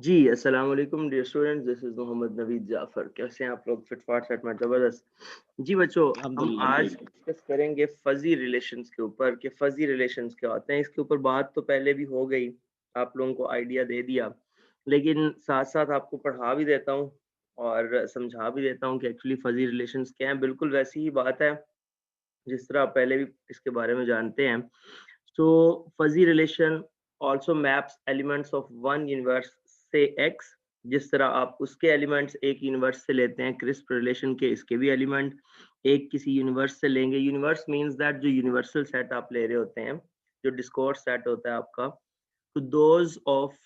जी, अस्सलाम वालेकुम dear students, this is Mohammad Naveed Jafar. कैसे हैं आप लोग? फिट फाट सेट में ज़बरदस्त। जी बच्चों, हम अल्हम्दुलिल्लाह आज बिल्कुल। डिस्कस करेंगे फ़ज़ी रिलेशंस के ऊपर कि फ़ज़ी रिलेशंस क्या होते हैं। इसके ऊपर बात तो पहले भी हो गई, आप लोगों को आइडिया दे दिया, लेकिन साथ-साथ आपको पढ़ा भी देता हूँ और समझा भी देता हूँ कि एक्चुअली फ़ज़ी रिलेशंस क्या हैं। बिल्कुल वैसी ही बात है, जिस तरह आप पहले भी इसके बारे में जानते हैं। So fuzzy relation also maps elements of one universe से X, जिस तरह आप उसके एलिमेंट्स एक यूनिवर्स से लेते हैं, क्रिस्प रिलेशन के इसके भी एलिमेंट एक किसी यूनिवर्स से लेंगे। यूनिवर्स मींस दैट जो यूनिवर्सल सेट आप ले रहे होते हैं, जो डिस्कोर्स सेट होता है आपका, तो those of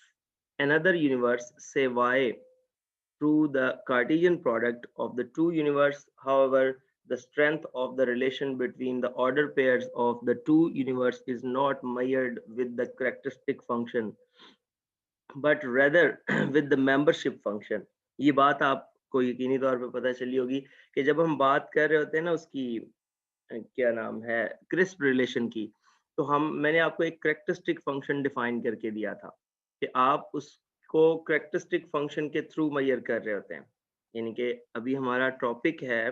another universe say Y through the Cartesian product of the two universe. However, the strength of the relation between the order pairs of the two universe is not measured with the characteristic function, but rather with the membership function. ये बात आपको यकीनी तौर पे पता चली होगी कि जब हम बात कर रहे होते हैं ना उसकी क्या नाम है क्रिस्प रिलेशन की, तो हम मैंने आपको एक करेक्टरिस्टिक फंक्शन डिफाइन करके दिया था कि आप उसको करेक्टरिस्टिक फंक्शन के थ्रू मेजर कर रहे होते हैं। यानी कि अभी हमारा टॉपिक है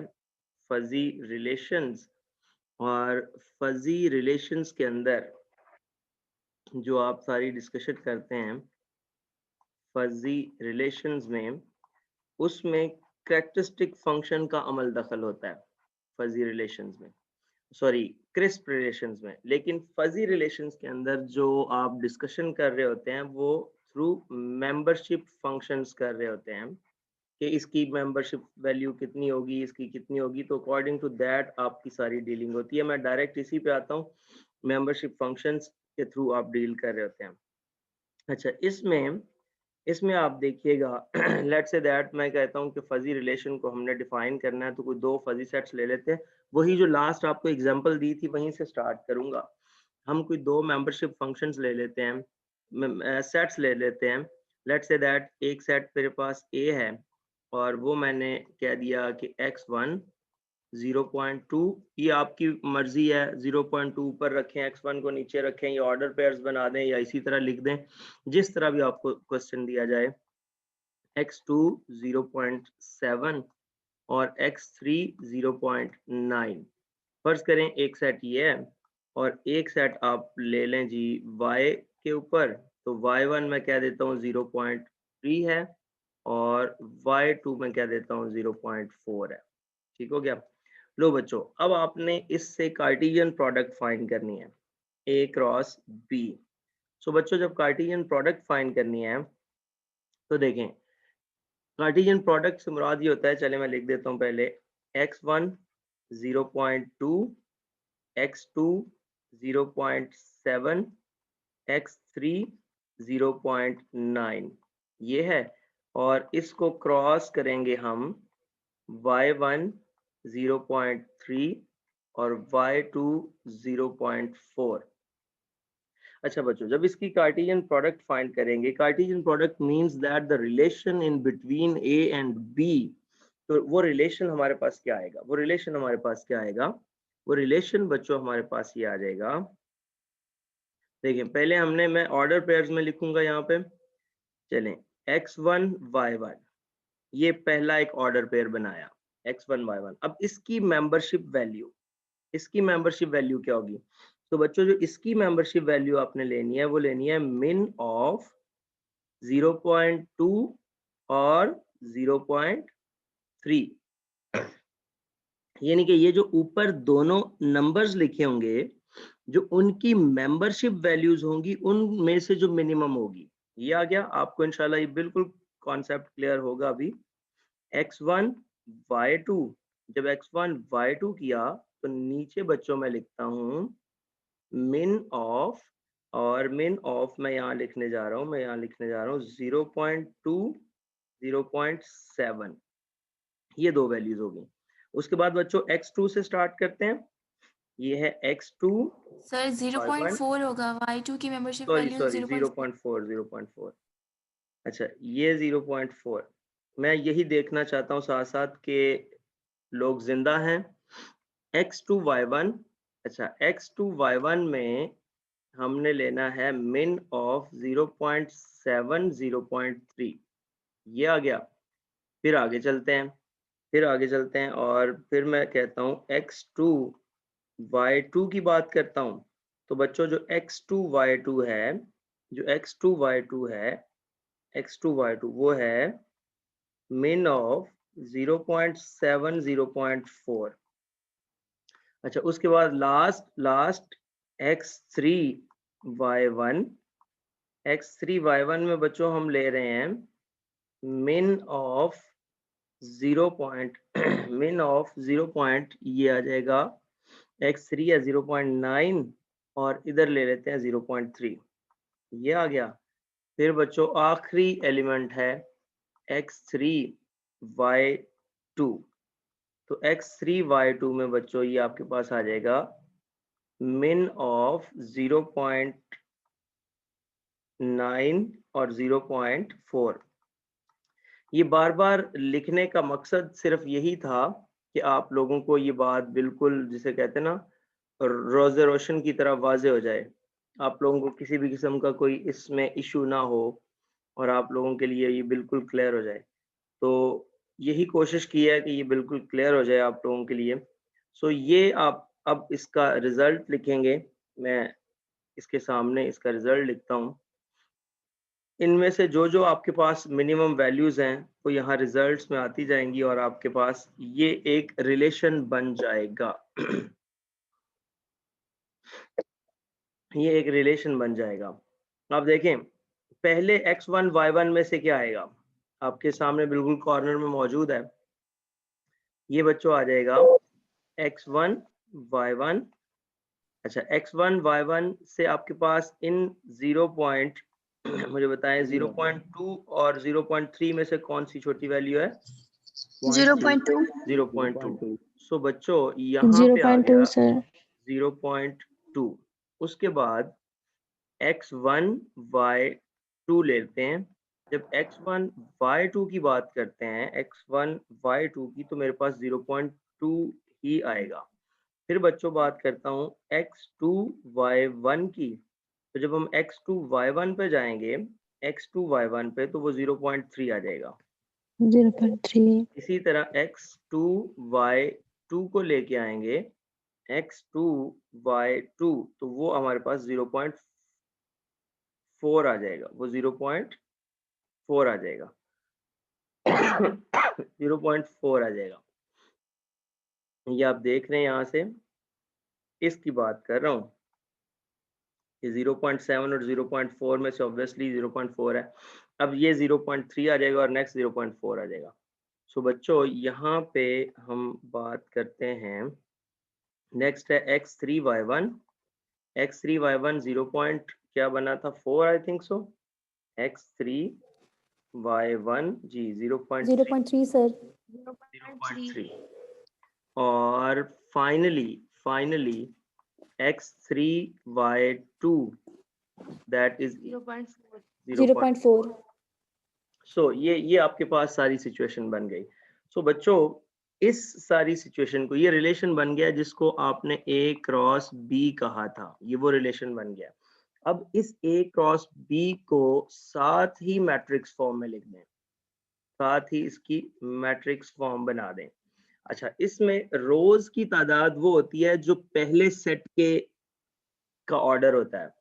फजी रिलेशंस, और फजी रिलेशंस के अंदर जो आप सारी डिस्कशन करते हैं फजी रिलेशंस में, उसमें करेक्टरिस्टिक फंक्शन का अमल दखल होता है फजी रिलेशंस में, सॉरी क्रिस्प रिलेशंस में। लेकिन फजी रिलेशंस के अंदर जो आप डिस्कशन कर रहे होते हैं वो थ्रू मेंबरशिप फंक्शंस कर रहे होते हैं कि इसकी मेंबरशिप वैल्यू कितनी होगी, इसकी कितनी होगी, तो अकॉर्डिंग टू दैट आपकी सारी डीलिंग होती है। मैं डायरेक्ट इसी पे आता हूँ, मेंबरशिप फंक्शंस के थ्रू आप डील कर रहे होते हैं। अच्छा, इसमें इसमें आप देखिएगा लेट्स से दैट मैं कहता हूँ कि फजी रिलेशन को हमने डिफाइन करना है, तो कोई दो फजी सेट्स ले लेते हैं। वही जो लास्ट आपको एग्जांपल दी थी वहीं से स्टार्ट करूंगा। हम कोई दो मेंबरशिप फंक्शंस ले लेते हैं, सेट्स ले लेते हैं। लेट्स से दैट एक सेट मेरे पास ए है और वो मैंने कह दिया कि x1 0.2, ये आपकी मर्जी है, 0.2 ऊपर रखें, x1 को नीचे रखें, या ऑर्डर पेयर्स बना दें या इसी तरह लिख दें, जिस तरह भी आपको क्वेश्चन दिया जाए। x2 0.7 और x3 0.9। फर्ज करें एक सेट ये है और एक सेट आप ले लें जी y के ऊपर, तो y1 मैं कह देता हूँ 0.3 है और y2 में कह देता हूँ 0.4 है। ठीक हो गया? लो बच्चों, अब आपने इससे कार्टेशियन प्रोडक्ट फाइंड करनी है, a क्रॉस b। सो बच्चों, जब कार्टेशियन प्रोडक्ट फाइंड करनी है तो देखें, कार्टेशियन प्रोडक्ट से मुराद ये होता है, चले मैं लिख देता हूँ पहले, x1 0.2, x2 0.7, x3 0.9 ये है। और इसको क्रॉस करेंगे हम y1 0.3 और y2 0.4। अच्छा बच्चों, जब इसकी कार्टेशियन प्रोडक्ट फाइंड करेंगे, Cartesian product means that the relation in between A and B, तो वो रिलेशन हमारे पास क्या आएगा? वो रिलेशन हमारे पास क्या आएगा? वो रिलेशन बच्चों हमारे पास ये आ जाएगा। देखिए, पहले हमने मैं ऑर्डर पेयर्स में लिखूंगा यहाँ पे। चलें, x1 y1, ये पहला एक ऑर्डर पेयर बनाया, x1 y1। अब इसकी मेंबरशिप वैल्यू क्या होगी? तो बच्चों, जो इसकी मेंबरशिप वैल्यू आपने लेनी है वो लेनी है मिन ऑफ 0.2 और 0.3। यानी कि ये जो ऊपर दोनों नंबर्स लिखे होंगे, जो उनकी मेंबरशिप वैल्यूज होंगी, उनमें से जो मिनिमम होगी, ये आ गया। आपको इंशाल्लाह ये बिल्कुल कॉन्सेप्ट क्लियर होगा अभी। x1 y2, जब x1 y2 किया तो नीचे बच्चों में लिखता हूँ मिन ऑफ, और मिन ऑफ मैं यहाँ लिखने जा रहा हूँ, 0.2 0.7, ये दो वैल्यूज होगी। उसके बाद बच्चों x2 से स्टार्ट करते हैं। ये है x2 सर y1, 0.4 होगा, Y2 की मेंबरशिप सॉरी वैल्यू सॉरी 0.4। 0.4 0.4। अच्छा, ये 0.4। मैं यही देखना चाहता हूँ साथ साथ के लोग जिंदा हैं। x2 y1, अच्छा x2 y1 में हमने लेना है min ऑफ 0.7 0.3, ये आ गया। फिर आगे चलते हैं और फिर मैं कहता हूँ x2 y2 की बात करता हूँ। तो बच्चों जो x2 y2 है, जो x2 y2 है, x2 y2 वो है min ऑफ 0.7 0.4। अच्छा, उसके बाद last x3 y1, x3 y1 में बच्चों हम ले रहे हैं min of 0 point min of 0 point, ये आ जाएगा x3 या 0.9 और इधर ले लेते हैं 0.3, ये आ गया। फिर बच्चों आखिरी एलिमेंट है x3 y2। तो x3 y2 में बच्चों ये आपके पास आ जाएगा min ऑफ 0.9 और 0.4। ये बार बार लिखने का मकसद सिर्फ यही था कि आप लोगों को ये बात बिल्कुल, जिसे कहते हैं ना, रोज़े रोशन की तरह वाज़े हो जाए, आप लोगों को किसी भी किस्म का कोई इसमें इशू ना हो और आप लोगों के लिए ये बिल्कुल क्लियर हो जाए। तो यही कोशिश की है कि ये बिल्कुल क्लियर हो जाए आप लोगों के लिए। सो ये आप अब इसका रिजल्ट लिखेंगे। मैं इसके सामने इसका रिजल्ट लिखता हूँ। इनमें से जो आपके पास मिनिमम वैल्यूज हैं वो यहाँ रिजल्ट्स में आती जाएंगी और आपके पास ये एक रिलेशन बन जाएगा। ये एक रिलेशन बन जाएगा। आप देखें, पहले x1 y1 में से क्या आएगा, आपके सामने बिल्कुल कॉर्नर में मौजूद है। ये बच्चों आ जाएगा x1 y1। अच्छा, x1 y1 से आपके पास इन 0 पॉइंट मुझे बताएं 0.2 और 0.3 में से कौन सी छोटी वैल्यू है? 0.2 0.2। सो बच्चों यहाँ पे आ 0.2 गया सर 0.2। उसके बाद x1 y2 लेते हैं। जब x1 y2 की बात करते हैं, x1 y2 की, तो मेरे पास 0.2 ही आएगा। फिर बच्चों बात करता हूँ x2 y1 की। तो जब हम x2 y1 पे जाएंगे, x2 y1 पे, तो वो 0.3 आ जाएगा। 0.3 इसी तरह x2 y2 को लेके आएंगे, x2 y2, तो वो हमारे पास 0.4 आ जाएगा, वो 0.4 आ जाएगा। 0.4 आ जाएगा। ये आप देख रहे हैं, यहाँ से इसकी बात कर रहा हूँ। ये 0.7 और 0.4 में से ऑब्वियसली 0.4 है। अब ये 0.3 आ जाएगा और नेक्स्ट 0.4 आ जाएगा। सो बच्चों यहाँ पे हम बात करते हैं, नेक्स्ट है x3 y1। x3 y1 0 point क्या बना था, 4 I think so. x3 y1 ji 0.3 sir 0.3। और finally x3 y2 that is 0.4 सो ये आपके पास सारी सिचुएशन बन गई। सो बच्चों इस सारी सिचुएशन को, ये रिलेशन बन गया जिसको आपने A क्रॉस B कहा था, ये वो रिलेशन बन गया। अब इस A क्रॉस B को साथ ही मैट्रिक्स फॉर्म में लिख दें, साथ ही इसकी मैट्रिक्स फॉर्म बना दें। अच्छा, इसमें रोज की तादाद वो होती है जो पहले सेट के का ऑर्डर होता है।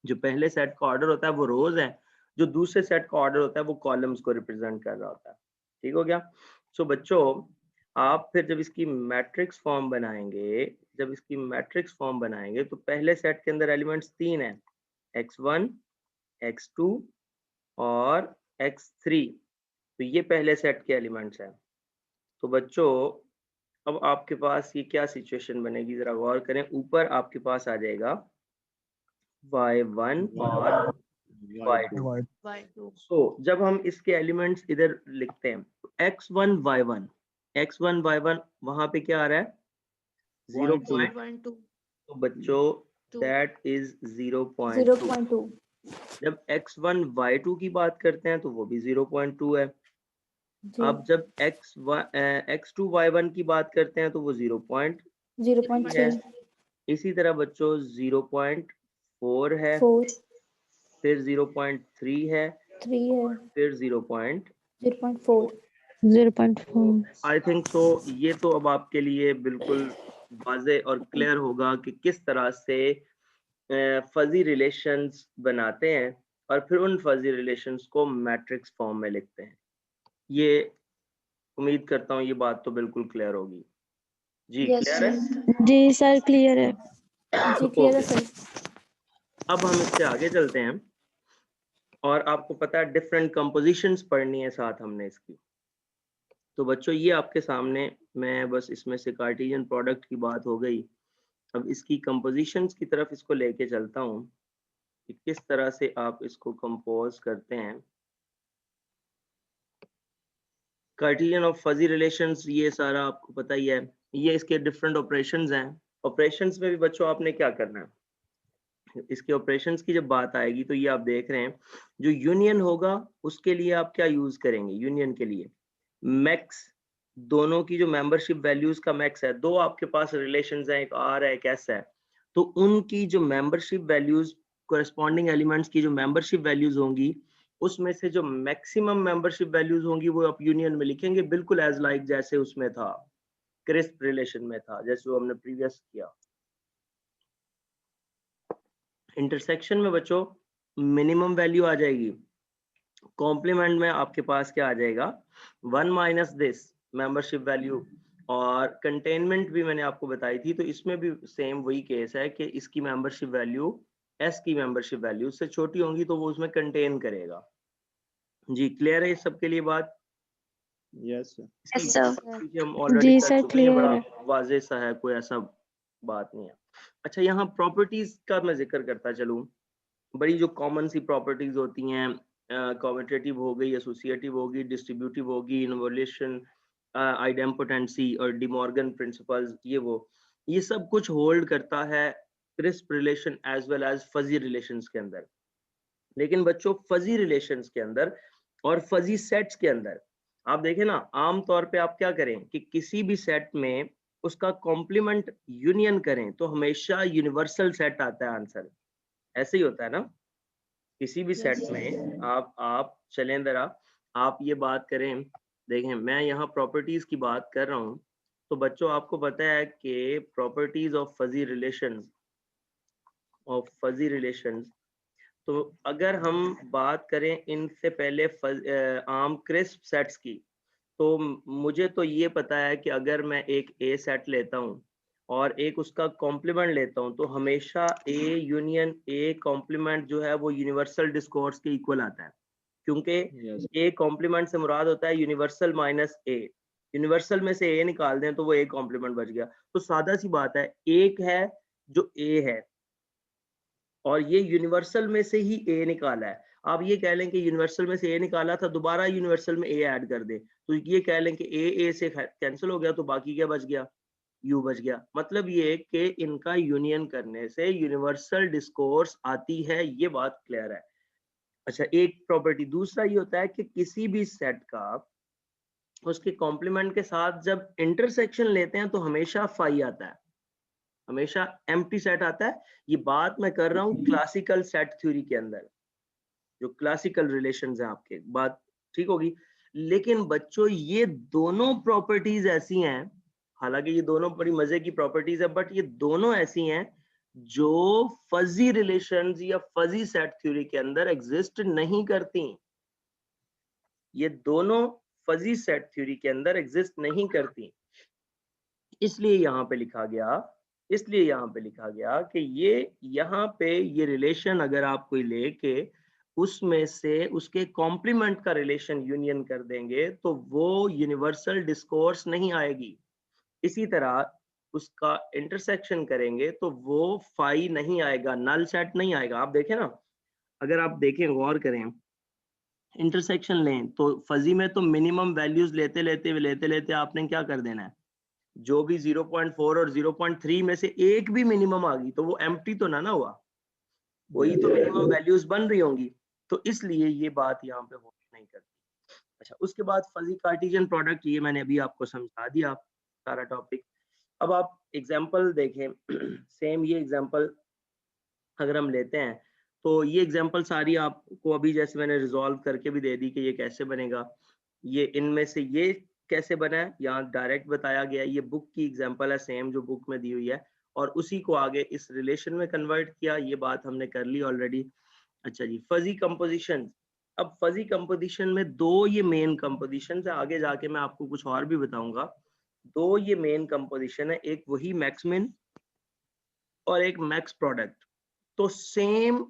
जो पहले सेट का ऑर्डर होता है वो रोज है, जो दूसरे सेट का ऑर्डर होता है वो कॉलम्स को रिप्रेजेंट कर रहा होता है। ठीक हो गया? सो बच्चों आप फिर जब इसकी मैट्रिक्स फॉर्म बनाएंगे, तो पहले सेट के अंदर एलिमेंट्स 3 हैं, x1 x2 और x3। तो ये पहले सेट के एलिमेंट्स हैं। तो बच्चों अब आपके पास ये क्या सिचुएशन बनेगी, जरा गौर करें। ऊपर आपके पास आ जाएगा y1 और y2। सो जब हम इसके एलिमेंट्स इधर लिखते हैं, तो x1 y1 वहां पे क्या आ रहा है, 0.2। तो बच्चों दैट इज 0.2। 0.2 जब x1 y2 की बात करते हैं तो वो भी 0.2 है। जी अब जब x2 y1 की बात करते हैं तो वो 0.3 है। 0.3 इसी तरह बच्चों 0.4 4 है, 4 फिर 0.3 है, 3 है, फिर 0.4। 0.4 0.4 आई थिंक सो ये तो अब आपके लिए बिल्कुल वाज़े और क्लियर होगा कि किस तरह से फजी रिलेशंस बनाते हैं और फिर उन फजी रिलेशंस को मैट्रिक्स फॉर्म में लिखते हैं। ये उम्मीद करता हूँ ये बात तो बिल्कुल क्लियर होगी। जी Yes, क्लियर sir. है? जी सर क्लियर है। जी क्लियर है ओके, सर। अब हम इससे आगे चलते हैं और आपको पता है डिफरेंट कंपोजिशंस पढ़नी है साथ हमने इसकी। तो बच्चों ये आपके सामने, मैं बस इसमें से कार्टेशियन प्रोडक्ट की बात हो गई, अब इसकी कंपोजिशंस की तरफ इसको लेके चलता हूँ कि किस तरह से आप इसको कंपोज करते हैं। कार्टेशियन ऑफ फजी रिलेशंस ये सारा आपको पता ही है, ये इसके डिफरेंट ऑपरेशंस हैं। ऑपरेशंस में भी बच्चों आपने क्या करना है, इसके ऑपरेशंस की जब बात आएगी तो ये आप देख रहे हैं जो यूनियन होगा उसके लिए आप क्या यूज करेंगे। यूनियन के लिए मैक्स, दोनों की जो मेंबरशिप वैल्यूज का मैक्स है, दो आपके पास रिलेशंस हैं, एक आर है एक एस है, तो उनकी जो मेंबरशिप वैल्यूज, कोरेस्पॉन्डिंग एलिमेंट्स की जो मेंबरशिप वैल्यूज होंगी उसमें से जो मैक्सिमम मेंबरशिप वैल्यूज होंगी वो आप यूनियन में लिखेंगे, बिल्कुल एज लाइक जैसे उसमें था, क्रिस्प रिलेशन में था, जैसे वो हमने प्रीवियस किया। इंटरसेक्शन में बच्चों मिनिमम वैल्यू आ जाएगी, कॉम्प्लीमेंट में आपके पास क्या आ जाएगा, 1 माइनस दिस मेंबरशिप वैल्यू। और कंटेनमेंट भी मैंने आपको बताई थी, तो इसमें भी सेम वही केस है कि इसकी मेंबरशिप वैल्यू एस की मेंबरशिप वैल्यू से छोटी होंगी तो वो उसमें कंटेन करेगा। जी क्लियर है इस सब के लिए बात? Yes sir. Yes, sir. क्योंकि हम ऑलरेडी जी कर सर चुके हैं, क्लियर बड़ा है। वाज़ेह सा है, कोई ऐसा बात नहीं है। अच्छा यहाँ प्रॉपर्टीज का मैं जिक्र करता चलूँ, बड़ी जो कॉमन सी प्रॉपर्टीज होती हैं, कॉम्यूटेटिव हो गई, एसोसिएटिव होगी, डिस्ट्रीब्यूटिव होगी, इन्वोल्यूशन, आइडेम्पोटेंसी और डिमॉर्गन प्रिंसिपल्स, ये सब कुछ होल्ड करता है crisp relation as well as fuzzy relations के अंदर। लेकिन बच्चों फजी रिलेशंस के अंदर और फजी सेट्स के अंदर आप देखें ना, आम तौर पे आप क्या करें कि किसी भी सेट में उसका कॉम्प्लीमेंट यूनियन करें तो हमेशा यूनिवर्सल सेट आता है आंसर। ऐसे ही होता है ना, किसी भी सेट में आप चलें जरा, आप ये बात करें, देखें मैं यहाँ प्रॉपर्टीज की बात कर रहा हूँ, तो बच्चों आपको पता है कि प्रॉपर्टीज ऑफ फजी रिलेशंस, तो अगर हम बात करें इनसे पहले आम क्रिस्प सेट्स की, तो मुझे तो ये पता है कि अगर मैं एक ए सेट लेता हूँ और एक उसका कॉम्प्लीमेंट लेता हूँ तो हमेशा ए यूनियन ए कॉम्प्लीमेंट जो है वो यूनिवर्सल डिस्कोर्स के इक्वल आता है, क्योंकि यस ए कॉम्प्लीमेंट से मुराद होता है यूनिवर्सल माइनस ए। यूनिवर्सल में से ए निकाल दें तो वो ए कॉम्प्लीमेंट बच गया। तो सादा सी बात है, एक है जो ए है और ये यूनिवर्सल में से ही ए निकाला है। आप ये कह लें कि यूनिवर्सल में से ए निकाला था, दोबारा यूनिवर्सल में ए ऐड कर दे तो ये कह लें कि ए से कैंसिल हो गया, तो बाकी क्या बच गया, यू बच गया। मतलब ये कि इनका यूनियन करने से यूनिवर्सल डिस्कोर्स आती है, ये बात क्लियर है। अच्छा एक प्रॉपर्टी दूसरा ये होता है कि किसी भी सेट का उसके कॉम्प्लीमेंट के साथ जब इंटरसेक्शन लेते हैं तो हमेशा फाई आता है, हमेशा एम्प्टी सेट आता है। ये बात मैं कर रहा हूँ क्लासिकल सेट थ्योरी के अंदर, जो क्लासिकल रिलेशंस हैं आपके, बात ठीक होगी। लेकिन बच्चों ये दोनों प्रॉपर्टीज ऐसी हैं, हालांकि ये दोनों बड़ी मजे की प्रॉपर्टीज है, बट ये दोनों ऐसी हैं जो फजी रिलेशंस या फजी सेट थ्योरी के अंदर एग्जिस्ट नहीं करती। ये दोनों फजी सेट थ्योरी के अंदर एग्जिस्ट नहीं करती, इसलिए यहाँ पे लिखा गया, इसलिए यहाँ पे लिखा गया कि ये यहाँ पे ये रिलेशन अगर आप कोई लेके उसमें से उसके कॉम्प्लीमेंट का रिलेशन यूनियन कर देंगे तो वो यूनिवर्सल डिस्कोर्स नहीं आएगी। इसी तरह उसका इंटरसेक्शन करेंगे तो वो फाई नहीं आएगा, नल सेट नहीं आएगा। आप देखें ना, अगर आप देखें गौर करें, इंटरसेक्शन लें तो फजी में तो मिनिमम वैल्यूज लेते आपने क्या कर देना है, जो भी 0.4 और 0.3 में से एक भी मिनिमम आ गई तो वो एम्प्टी तो ना हुआ, वही तो मिनिमम वैल्यूज बन रही होंगी। तो इसलिए ये बात यहाँ पे हो नहीं करती। अच्छा उसके बाद फजी कार्टेशियन प्रोडक्ट, ये मैंने अभी आपको समझा दिया सारा टॉपिक। अब आप एग्जांपल देखें सेम ये एग्जांपल अगर हम लेते हैं तो ये एग्जांपल सारी आपको अभी जैसे मैंने रिजॉल्व करके भी दे दी कि ये कैसे बनेगा, ये इनमें से ये कैसे बना है यहाँ डायरेक्ट बताया गया है। ये बुक की एग्जांपल है सेम जो बुक में दी हुई है, और उसी को आगे इस रिलेशन में कन्वर्ट किया, ये बात हमने कर ली ऑलरेडी। अच्छा जी, फजी कंपोजिशन। अब फजी कंपोजिशन में दो ये मेन कंपोजिशन है, आगे जाके मैं आपको कुछ और भी बताऊंगा। दो ये मेन कंपोजिशन है, एक वही मैक्स मिन और एक मैक्स प्रोडक्ट। तो सेम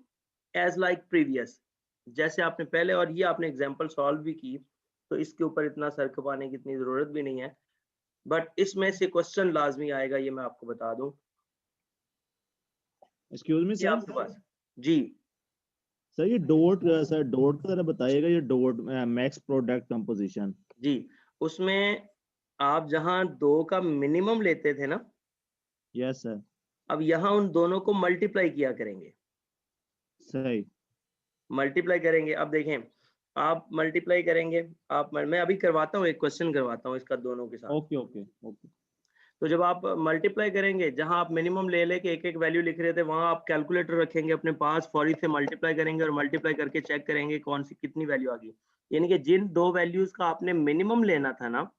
एज लाइक प्रीवियस, जैसे आपने पहले, और ये आपने एग्जांपल सॉल्व भी की, तो इसके ऊपर इतना सर खपाने की इतनी जरूरत भी नहीं है, बट इसमें से क्वेश्चन लाजमी आएगा, ये मैं आपको बता दूं। एक्सक्यूज मी ये सर, आपके पास जी सर ये डॉट, सर डॉट का जरा बताइएगा, ये डॉट मैक्स प्रोडक्ट कंपोजिशन। जी, उसमें आप जहां दो का मिनिमम लेते थे ना, यस सर। अब यहाँ उन दोनों को मल्टीप्लाई किया करेंगे, सही। मल्टीप्लाई करेंगे। अब देखें, आप मल्टीप्लाई करेंगे, मैं अभी करवाता हूँ, एक क्वेश्चन करवाता हूँ इसका दोनों के साथ। Okay okay okay. तो जब आप मल्टीप्लाई करेंगे, जहां आप मिनिमम ले लेके एक एक वैल्यू लिख रहे थे, वहां आप कैलकुलेटर रखेंगे अपने पास, फौरी से मल्टीप्लाई करेंगे और मल्टीप्लाई करके चेक करेंगे कौन सी कितनी वैल्यू आ गई। यानी कि जिन दो वैल्यूज का आपने मिनिमम लेना था ना,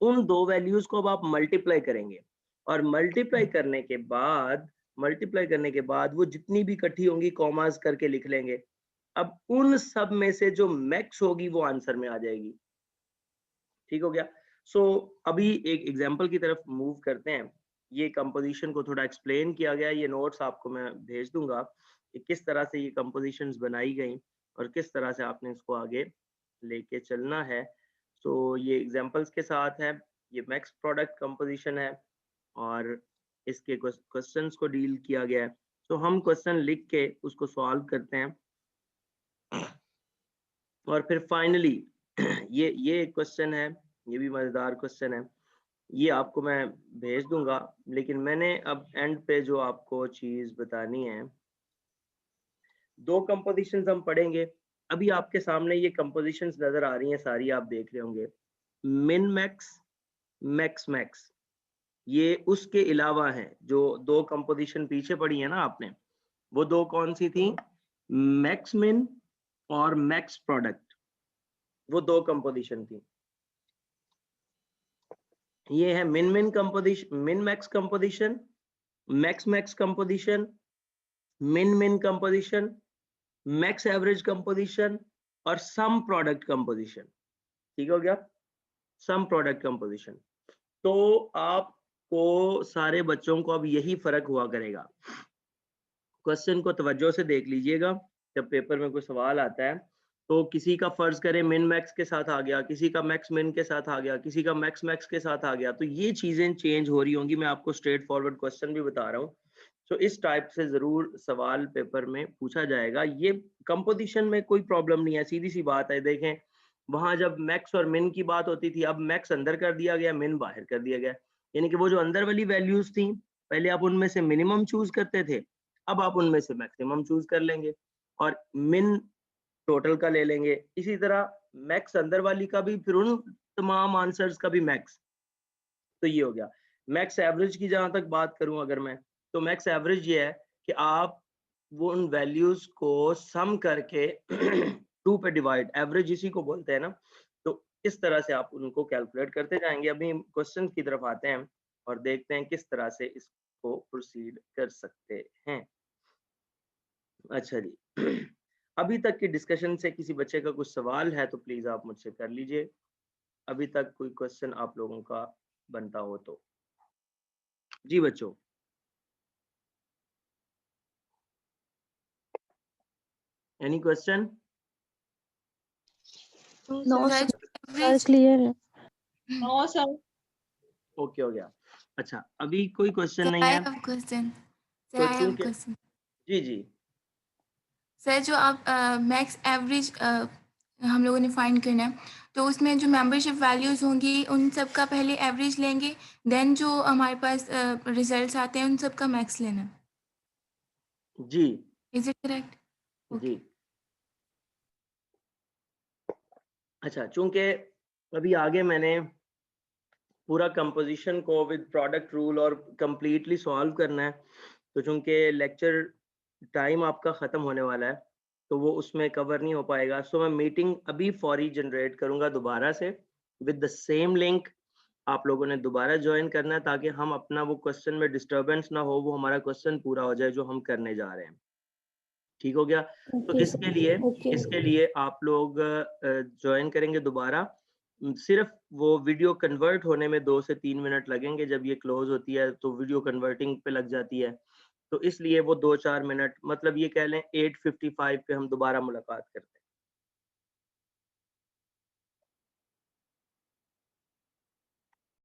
उन दो वैल्यूज को अब आप मल्टीप्लाई करेंगे, और मल्टीप्लाई करने के बाद वो जितनी भी इकट्ठी होंगी कॉमास करके लिख लेंगे। अब उन सब में से जो मैक्स होगी वो आंसर में आ जाएगी। ठीक हो गया। सो अभी एक एग्जांपल की तरफ मूव करते हैं। ये कंपोजिशन को थोड़ा एक्सप्लेन किया गया, ये नोट्स आपको मैं भेज दूंगा कि किस तरह से ये कंपोजिशंस बनाई गई और किस तरह से आपने इसको आगे लेके चलना है। सो ये एग्जांपल्स के साथ है, ये मैक्स प्रोडक्ट कंपोजिशन है और इसके क्वेश्चंस को डील किया गया है। तो हम क्वेश्चन लिख के उसको सॉल्व करते हैं, और फिर फाइनली ये एक क्वेश्चन है, ये भी मजेदार क्वेश्चन है, ये आपको मैं भेज दूंगा। लेकिन मैंने अब एंड पे जो आपको चीज बतानी है, दो कंपोजिशंस हम पढ़ेंगे। अभी आपके सामने ये कंपोजिशंस नजर आ रही हैं सारी, आप देख रहे होंगे, मिन मैक्स, मैक्स मैक्स। ये उसके अलावा हैं जो दो कंपोजिशन पीछे पढ़ी है ना आपने, वो दो कौन सी थी, मैक्स मिन और मैक्स प्रोडक्ट, वो दो कंपोजिशन थी। ये है मिन मिन composition, min max composition, max max composition, मिन मिन कंपोजिशन, मैक्स एवरेज कंपोजिशन और सम प्रोडक्ट कंपोजिशन। ठीक हो गया, सम प्रोडक्ट कंपोजिशन। तो आपको सारे बच्चों को अब यही फर्क हुआ करेगा। क्वेश्चन को तवज्जो से देख लीजिएगा, जब पेपर में कोई सवाल आता है तो किसी का फर्ज करें मिन मैक्स के साथ आ गया, किसी का मैक्स मिन के साथ आ गया, किसी का मैक्स मैक्स के साथ आ गया, तो ये चीजें चेंज हो रही होंगी। मैं आपको स्ट्रेट फॉरवर्ड क्वेश्चन भी बता रहा हूँ। तो इस टाइप से जरूर सवाल पेपर में पूछा जाएगा। ये कंपोजिशन में कोई प्रॉब्लम नहीं है, सीधी सी बात है। देखें, वहां जब मैक्स और मिन की बात होती थी, अब मैक्स अंदर कर दिया गया, मिन बाहर कर दिया गया। यानी कि वो जो अंदर वाली वैल्यूज थी, पहले आप उनमें से मिनिमम चूज करते थे, अब आप उनमें से मैक्सिमम चूज कर लेंगे और मिन टोटल का ले लेंगे। इसी तरह मैक्स अंदर वाली का भी, फिर उन तमाम आंसर्स का भी मैक्स। तो ये हो गया। मैक्स एवरेज की जहां तक बात करूं अगर मैं, तो मैक्स एवरेज ये है कि आप वो उन वैल्यूज को सम करके टू पे डिवाइड, एवरेज इसी को बोलते हैं ना, तो इस तरह से आप उनको कैलकुलेट करते जाएंगे। अभी क्वेश्चन की तरफ आते हैं और देखते हैं किस तरह से इसको प्रोसीड कर सकते हैं। अच्छा जी, अभी तक की डिस्कशन से किसी बच्चे का कुछ सवाल है तो प्लीज आप मुझसे कर लीजिए, अभी तक कोई क्वेश्चन आप लोगों का बनता हो तो। जी बच्चों, any question? No sir sir, average clear है। No sir. ओके हो गया। अच्छा, अभी कोई क्वेश्चन सर नहीं आई है हैव क्वेश्चन, सर तो आई हैव चूंकि, क्वेश्चन। जी जी सर जो आप मैक्स एवरेज हम लोगों ने फाइंड करना है, तो उसमें जो मेंबरशिप वैल्यूज होंगी उन सब का पहले एवरेज लेंगे, देन जो हमारे पास रिजल्ट्स आते हैं उन सब का मैक्स लेना, जी इज इट करेक्ट? जी। अच्छा, चूंकि अभी आगे मैंने पूरा कंपोजिशन को विद प्रोडक्ट रूल और कंप्लीटली सॉल्व करना है, तो चूंकि लेक्चर टाइम आपका ख़त्म होने वाला है, तो वो उसमें कवर नहीं हो पाएगा। सो मैं मीटिंग अभी फौरी जनरेट करूँगा दोबारा से विद द सेम लिंक। आप लोगों ने दोबारा ज्वाइन करना है ताकि हम अपना वो क्वेश्चन में डिस्टर्बेंस ना हो, वो हमारा क्वेश्चन पूरा हो जाए जो हम करने जा रहे हैं। ठीक हो गया? तो ओके ओके इसके लिए आप लोग ज्वाइन करेंगे दोबारा। सिर्फ वो वीडियो कन्वर्ट होने में 2 से 3 मिनट लगेंगे। जब ये क्लोज होती है तो वीडियो कन्वर्टिंग पे लग जाती है, तो इसलिए वो 2-4 मिनट, मतलब ये कह लें 8:55 पे हम दोबारा मुलाकात करते हैं।